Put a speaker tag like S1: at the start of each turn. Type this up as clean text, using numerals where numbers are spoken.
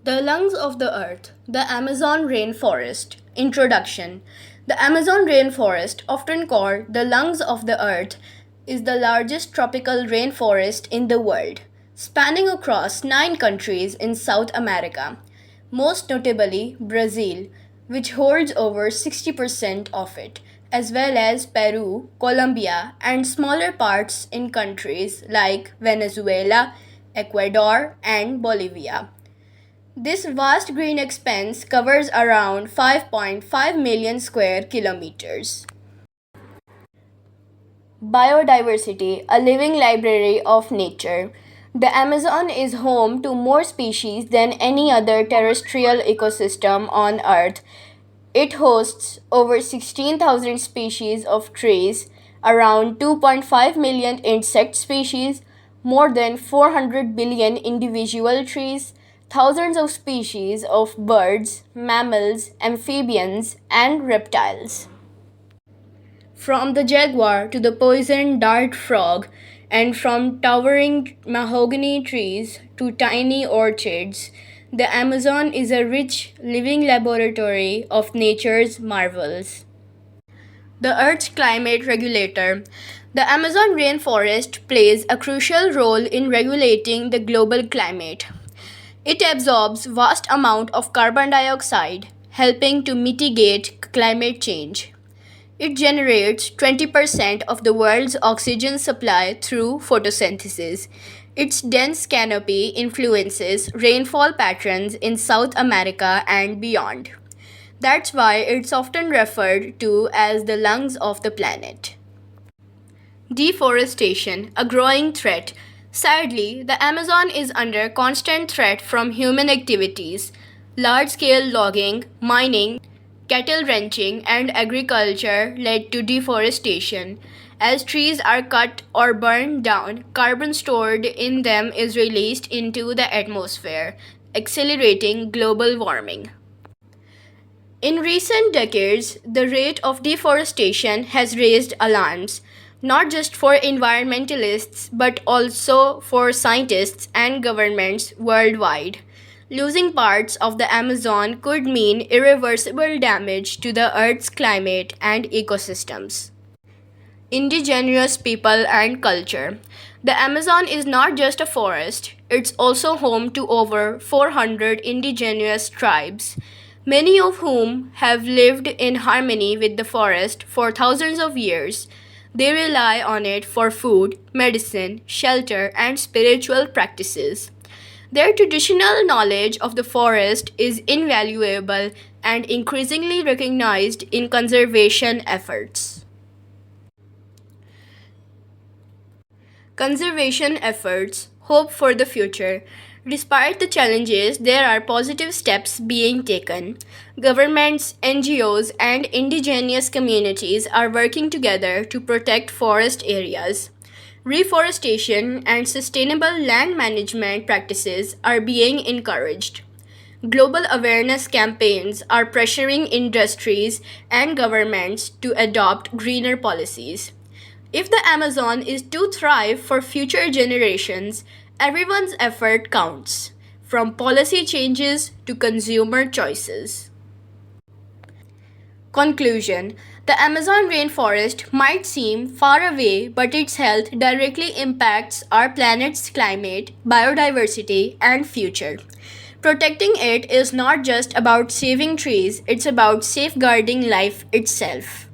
S1: The lungs of the earth, the Amazon rainforest. Introduction. The Amazon rainforest, often called the lungs of the earth, is the largest tropical rainforest in the world, spanning across 9 countries in South America, most notably Brazil, which holds over 60% of it, as well as Peru, Colombia, and smaller parts in countries like Venezuela, Ecuador, and Bolivia. This vast green expanse covers around 5.5 million square kilometers. Biodiversity, a living library of nature. The Amazon is home to more species than any other terrestrial ecosystem on Earth. It hosts over 16,000 species of trees, around 2.5 million insect species, more than 400 billion individual trees, thousands of species of birds, mammals, amphibians, and reptiles. From the jaguar to the poisoned dart frog, and from towering mahogany trees to tiny orchids, the Amazon is a rich, living laboratory of nature's marvels. The Earth's climate regulator. The Amazon rainforest plays a crucial role in regulating the global climate. It absorbs vast amount of carbon dioxide, helping to mitigate climate change. It generates 20% of the world's oxygen supply through photosynthesis. Its dense canopy influences rainfall patterns in South America and beyond. That's why it's often referred to as the lungs of the planet. Deforestation, a growing threat. Sadly, the Amazon is under constant threat from human activities. Large scale logging, mining, cattle ranching, and agriculture led to deforestation. As trees are cut or burned down, carbon stored in them is released into the atmosphere, accelerating global warming. In recent decades, the rate of deforestation has raised alarms, not just for environmentalists but also for scientists and governments worldwide. Losing parts of the Amazon could mean irreversible damage to the Earth's climate and ecosystems. Indigenous people and culture. The Amazon is not just a forest, it's also home to over 400 indigenous tribes, many of whom have lived in harmony with the forest for thousands of years. They rely on it for food, medicine, shelter, and spiritual practices. Their traditional knowledge of the forest is invaluable and increasingly recognized in conservation efforts. Conservation efforts, hope for the future. Despite the challenges, there are positive steps being taken. Governments, NGOs, and indigenous communities are working together to protect forest areas. Reforestation and sustainable land management practices are being encouraged. Global awareness campaigns are pressuring industries and governments to adopt greener policies. If the Amazon is to thrive for future generations, everyone's effort counts, from policy changes to consumer choices. Conclusion. The Amazon rainforest might seem far away, but its health directly impacts our planet's climate, biodiversity, and future. Protecting it is not just about saving trees, it's about safeguarding life itself.